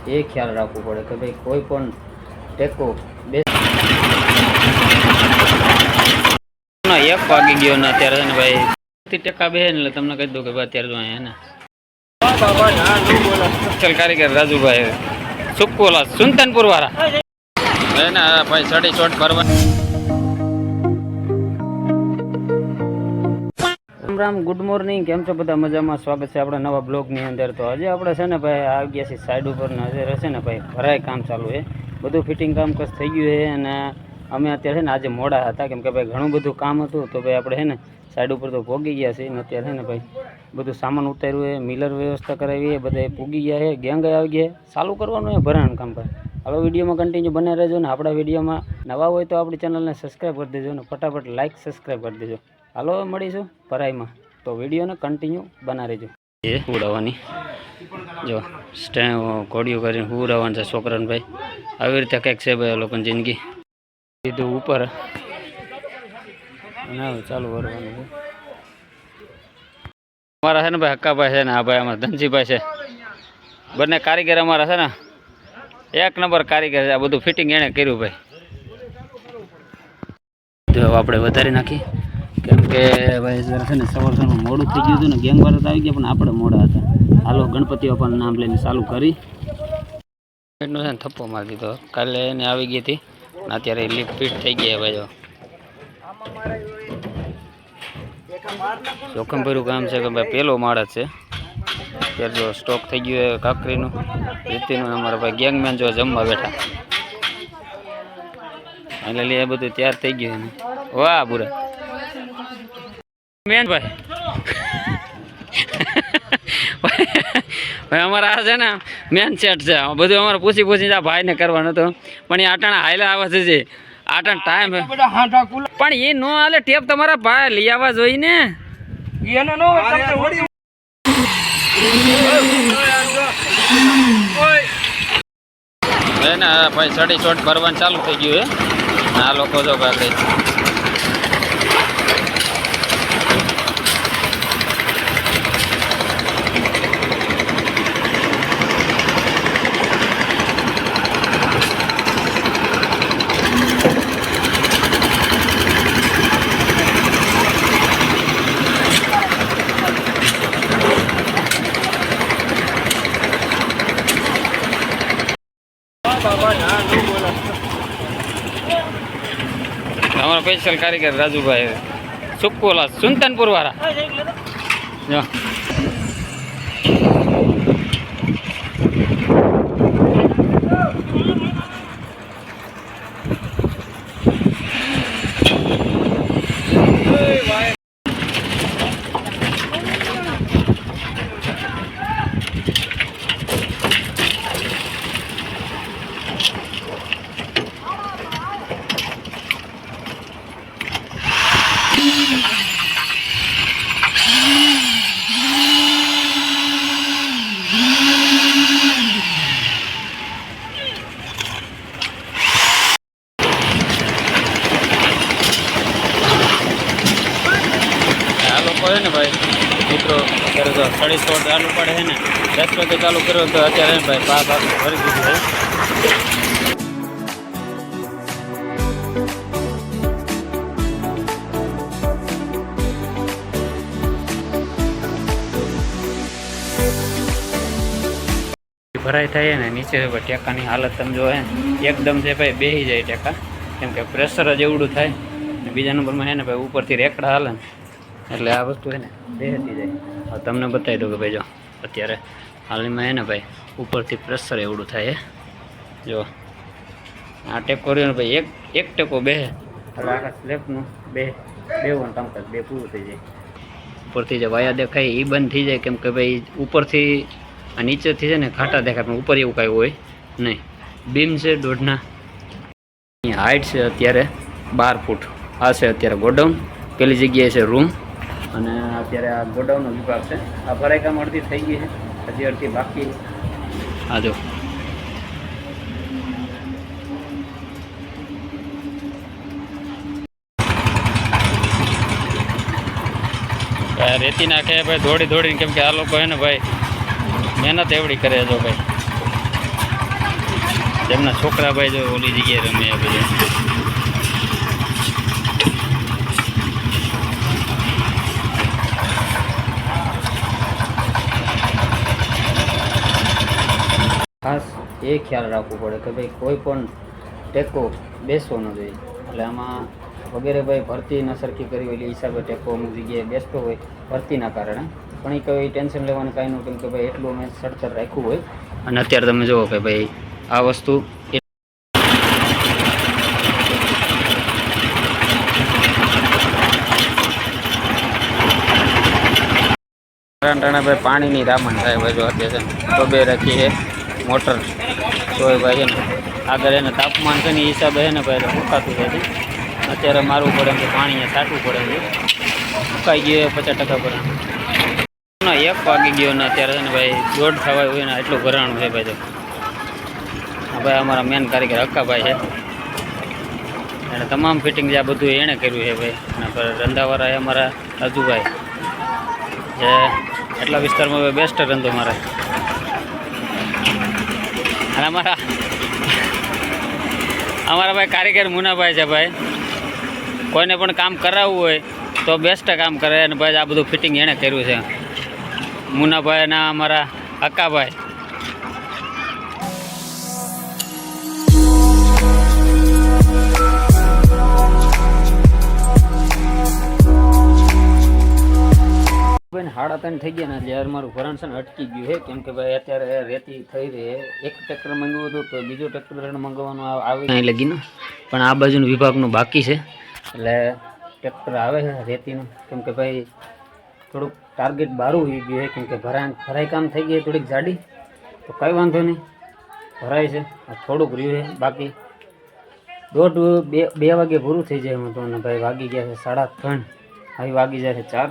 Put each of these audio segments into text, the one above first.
એ ખ્યાલ રાખવું પડે કે ભાઈ કોઈ પણ ટેકો બે 1 વાગી ગયો ને અત્યારે ને ભાઈ ટેકા બે એટલે તમને કહી દઉં કે ભાઈ અત્યારે જો અહીંયા હે ને કારીગર રાજુભાઈ સુકોલા સુલતાનપુર વાળા એના ભાઈ સડી ચોટ ભરવા રામ ગુડ મોર્નિંગ કેમ છો બધા મજામાં સ્વાગત છે આપણા નવા બ્લોગની અંદર તો આજે આપણે છે ને ભાઈ આવી ગયા છીએ સાઈડ ઉપર ને હજે રહેશે ને ભાઈ ભરાય કામ ચાલુ છે બધું ફિટિંગ કામ કસ થઈ ગયું છે અને અમે અત્યારે છે ને આજે મોડા હતા કેમ કે ભાઈ ઘણું બધું કામ હતું તો ભાઈ આપણે છે ને સાઈડ ઉપર તો ભોગી ગયા છીએ ને અત્યારે છે ને ભાઈ બધું સામાન ઉતાર્યું છે મિલર વ્યવસ્થા કરાવી છે બધા પૂગી ગયા છે ગેંગ આવી ગયા ચાલુ કરવાનું છે ભરાણ કામ ભાઈ હાલો વિડીયોમાં કન્ટિન્યુ બને રહેજો ને આપણા વિડીયોમાં નવા હોય તો આપણી ચેનલને સબસ્ક્રાઈબ કરી દેજો ને ફટાફટ લાઇક સબસ્ક્રાઈબ કરી દેજો હાલો મળીશું ભરાઈમાં તો વિડીયોને કન્ટિન્યુ બના રહેજો એ ઉડાવવાની જો ઘોડીઓ કરીને ઉડાવવાનું છે છોકરાને ભાઈ આવી રીતે કંઈક છે ભાઈ લોકોની જિંદગી સીધું ઉપર ના ચાલુ કરવાનું છે અમારા છે ને ભાઈ હક્કાભાઈ છે ને આ ભાઈ અમારા ધનજીભાઈ છે બંને કારીગર અમારા છે ને 1 નંબર કારીગર છે આ બધું ફિટિંગ એણે કર્યું ભાઈ જો આપણે વધારી નાખી કેમ કે ભાઈ જરા છે ને સવારનું મોડું થઈ ગયું હતું ને ગેંગ વાળા આવી ગયા પણ આપણે મોડા હતા હાલો ગણપતિ બાપાનું નામ લઈને ચાલુ કરી એટલું છે ને થપ્પો મારી દીધો કાલે એને આવી ગઈ હતી અત્યારે લિફ્ટ ફિટ થઈ ગયા ભાઈ જો જોખમ ભર્યું કામ છે કે ભાઈ પહેલો માળ જ છે ત્યારે જો સ્ટોક થઈ ગયું કાકરીનું રીતિનું અમારા ભાઈ ગેંગમેન જો જમવા બેઠા એટલે એ બધું તૈયાર થઈ ગયું વાહ બુરા મેન ભાઈ ભાઈ અમારા આ છે ને મેન સેટ છે બધું અમારે પૂછી આ ભાઈને કરવાનું હતું પણ એ આટાણા હાઈલા આવે છે આટાણ ટાઈમ પણ એ નો હાલે ટેપ તમારા ભાઈ લઈ આવવા જોઈએ ને ભાઈ સડી ચોટ ભરવાનું ચાલુ થઈ ગયું હે આ લોકો જો ભાઈ हमारा स्पेशल कारीगर राजूभाई सुकोला सुलतानपुर वाला जो ને ભાઈ મિત્રો અત્યારે તો 3:30 ચાલુ પડે છે ને 10 વાગે ચાલુ કર્યો તો અત્યારે ભાઈ 5 વાગે ભરી દીધું છે ભરાઈ થાય ને નીચે ટેકાની હાલત તમે જો હે એકદમ છે ભાઈ બેસી જાય ટેકા કેમ કે પ્રેશર જ એવડું થાય ને બીજા નંબરમાં છે ને ભાઈ ઉપરથી રેકડા હાલે ને એટલે આ વસ્તુ છે ને બેસતી જાય હવે તમને બતાવી દઉં કે ભાઈ જો અત્યારે હાલમાં છે ને ભાઈ ઉપરથી પ્રેશર એવડું થાય જો આ ટેકો રહ્યો ને ભાઈ એક ટેકો બેસે એટલે આખા સ્લેબનું બેવાનું કામકાજ બે પૂરું થઈ જાય ઉપરથી જે વાયા દેખાય એ બંધ થઈ જાય કેમ કે ભાઈ ઉપરથી આ નીચેથી છે ને ઘાટા દેખાય પણ ઉપર એવું કાંઈ હોય નહીં બીમ છે 1.5 અહીંયા હાઇટ છે અત્યારે 12 ફૂટ આ છે અત્યારે ગોડાઉન પેલી જગ્યાએ છે રૂમ અને અત્યારે આ ગોડાઉનનો વિભાગ છે આ ભરાઈ કામ અડધી થઈ ગઈ છે હજી અડધી બાકી આ જો રેતી નાખે ભાઈ દોડીને કેમ કે આ લોકો હે ને ભાઈ મહેનત એવડી કરે જો ભાઈ તેમના છોકરા ભાઈ જો ઓલી જગ્યાએ રમે આ બધું. ખાસ એ ખ્યાલ રાખવું પડે કે ભાઈ કોઈ પણ ટેકો બેસવો ન જોઈએ. એટલે આમાં વગેરે ભાઈ ભરતી ન સરખી કરી હોય એટલે હિસાબે ટેકો અમુક જગ્યાએ બેસતો હોય ભરતીના કારણે, પણ એ કંઈ ટેન્શન લેવાનું કાંઈ ન, કેમ કે ભાઈ એટલું અમે સડતર રાખ્યું હોય. અને અત્યારે તમે જુઓ કે ભાઈ આ વસ્તુ ટાણા ભાઈ પાણીની રામણ થાય ભાઈ. જો અત્યારે બબે રાખી છે મોટર તો ભાઈ છે ને આગળ એને તાપમાન છે ને એ હિસાબે છે ને ભાઈ સુકાતું જાય છે. અત્યારે મારવું પડે એમ કે પાણી અહીંયા છાંટવું પડે છે. સુકાઈ ગયું 50% ભરાણ. 1 વાગી ગયો ને અત્યારે છે ને ભાઈ 1:30 થવાય હોય ને એટલું ભરાણું છે ભાઈ. તો ભાઈ અમારા મેન કારીગર હક્કાભાઈ છે, એને તમામ ફિટિંગ જે આ બધું એણે કર્યું છે ભાઈ. અને રંધાવાળા એ અમારા રાજુભાઈ જે એટલા વિસ્તારમાં બેસ્ટ રંધો મારે. અને અમારા ભાઈ કારીગર મુનાભાઈ છે ભાઈ. કોઈને પણ કામ કરાવવું હોય તો બેસ્ટ કામ કરે. અને ભાઈ આ બધું ફિટિંગ એણે કર્યું છે મુનાભાઈ અને અમારા અક્કાભાઈ. સાડા 3 થઈ ગયા ને એટલે યાર મારું ભરણ છે ને અટકી ગયું છે, કેમ કે ભાઈ અત્યારે રેતી થઈ રહી. એક ટ્રેક્ટર મંગાવ્યું હતું તો બીજો ટ્રેક્ટર મંગાવવાનું આવી નહીં લગીને, પણ આ બાજુનું વિભાગનું બાકી છે. એટલે ટ્રેક્ટર આવે છે રેતીનું, કેમ કે ભાઈ થોડુંક ટાર્ગેટ બારું હોઈ ગયું છે, કેમ કે ભરાઈ કામ થઈ ગઈ થોડીક જાડી. તો કંઈ વાંધો નહીં, ભરાય છે. થોડુંક રહ્યું છે બાકી. 2 વાગે પૂરું થઈ જાય એમાં તો. અને ભાઈ વાગી ગયા છે 3:30. હવે વાગી જાય છે 4.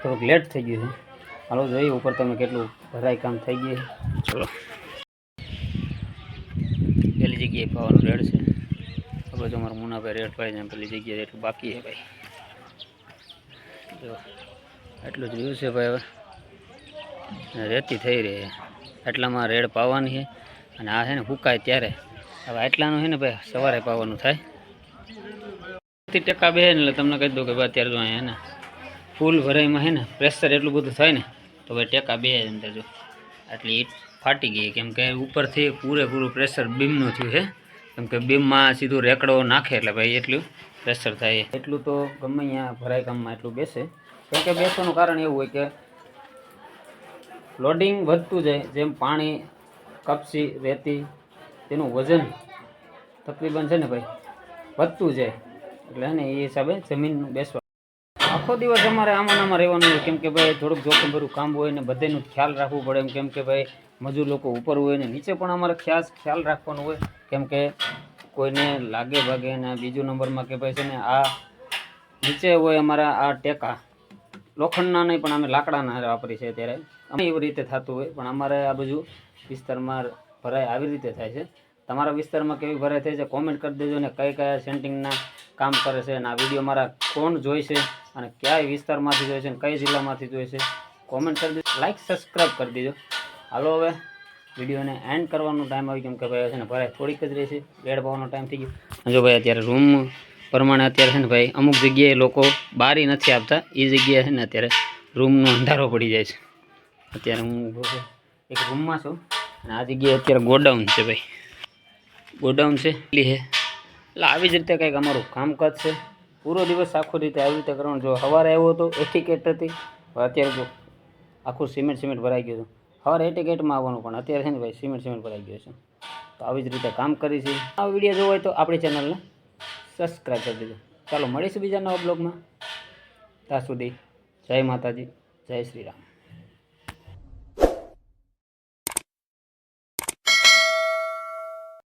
થોડુંક લેટ થઈ ગયું છે. હાલો જોઈએ ઉપર તમે કેટલું ભરાઈ કામ થઈ ગયું છે. ચલો પેલી જગ્યાએ પાવાનું રેડ છે. હવે જો મારા મુનાભાઈ રેડ પાઈ જાય પેલી જગ્યાએ એટલું બાકી છે ભાઈ. જો એટલું જ રહ્યું છે ભાઈ. હવે રેતી થઈ રહી છે, એટલામાં રેડ પાવાની છે. અને આ છે ને ફૂકાય ત્યારે. હવે આટલાનું છે ને ભાઈ સવારે પાવાનું થાય. 30% બે ને એટલે તમને કહી દઉં કે ભાઈ અત્યારે જો અહીંયા ને ફૂલ ભરાઈમાં છે ને પ્રેશર એટલું બધું થાય ને તો ભાઈ ટેકા બે અંદર જો આટલી ઈટ ફાટી ગઈ, કેમ કે ઉપરથી પૂરેપૂરું પ્રેશર બીમનું થયું છે. કેમ કે બીમમાં સીધું રેકડો નાખે એટલે ભાઈ એટલું પ્રેશર થાય. એટલું તો ગમે અહીંયા ભરાઈ કામમાં એટલું બેસે. કેમ કે બેસવાનું કારણ એવું હોય કે લોડિંગ વધતું જાય, જેમ પાણી કપસી રેતી તેનું વજન તકરીબન છે ને ભાઈ વધતું જાય. એટલે ને એ હિસાબે જમીનનું બેસવા આખો દિવસ અમારે આમાં રહેવાનું હોય, કેમ કે ભાઈ થોડુંક જોખમભર્યું કામ હોય ને બધાનું ખ્યાલ રાખવું પડે એમ. કેમ કે ભાઈ મજૂર લોકો ઉપર હોય ને નીચે પણ અમારે ખ્યાલ રાખવાનું હોય, કેમ કે કોઈને લાગે ભાગે. ને બીજું નંબરમાં કે ભાઈ છે ને આ નીચે હોય અમારા આ ટેકા લોખંડના નહીં પણ અમે લાકડાના વાપરી છે ત્યારે અમે એવી રીતે થતું હોય. પણ અમારે આ બાજુ વિસ્તારમાં ભરાઈ આવી રીતે થાય છે. તમારા વિસ્તારમાં કેવી ભરાઈ થાય છે કોમેન્ટ કરી દેજો. ને કયા સેન્ટિંગના કામ કરે છે અને આ વિડીયો મારા કોણ જોઈ છે અને કયા વિસ્તારમાંથી જોઈ છે અને કઈ જિલ્લામાંથી જોઈ છે કોમેન્ટ કરી દેજો. લાઈક સબસ્ક્રાઈબ કરી દેજો. હાલો હવે વિડીયોને એન્ડ કરવાનો ટાઈમ આવી, કેમ કે ભાઈ છે ને ભરાઈ થોડીક જ રહી છે. બેડ પાવાનો ટાઈમ થઈ ગયો. જો ભાઈ અત્યારે રૂમ પ્રમાણે અત્યારે છે ને ભાઈ અમુક જગ્યાએ લોકો બારી નથી આપતા. એ જગ્યાએ છે ને અત્યારે રૂમનો અંધારો પડી જાય છે. અત્યારે હું એક રૂમમાં છું અને આ જગ્યાએ અત્યારે ગોડાઉન છે ભાઈ. ગોડાઉન છે એટલી છે. એટલે આવી જ રીતે કંઈક અમારું કામકાજ છે. પૂરો દિવસ આખો રીતે આવી રીતે કરવાનું. જો સવારે આવ્યો હતો એટીકેટ હતી, અત્યારે જો આખું સિમેન્ટ ભરાઈ ગયું હતું. સવારે એટીકેટમાં આવવાનું પણ અત્યારે છે ને ભાઈ સિમેન્ટ ભરાઈ ગયું છે. તો આવી જ રીતે કામ કરી છે. આ વિડીયો જોવો હોય તો આપણી ચેનલને સબસ્ક્રાઈબ કરી દેજો. ચાલો મળીશું બીજા નવા બ્લોગમાં. ત્યાં સુધી જય માતાજી, જય શ્રી રામ.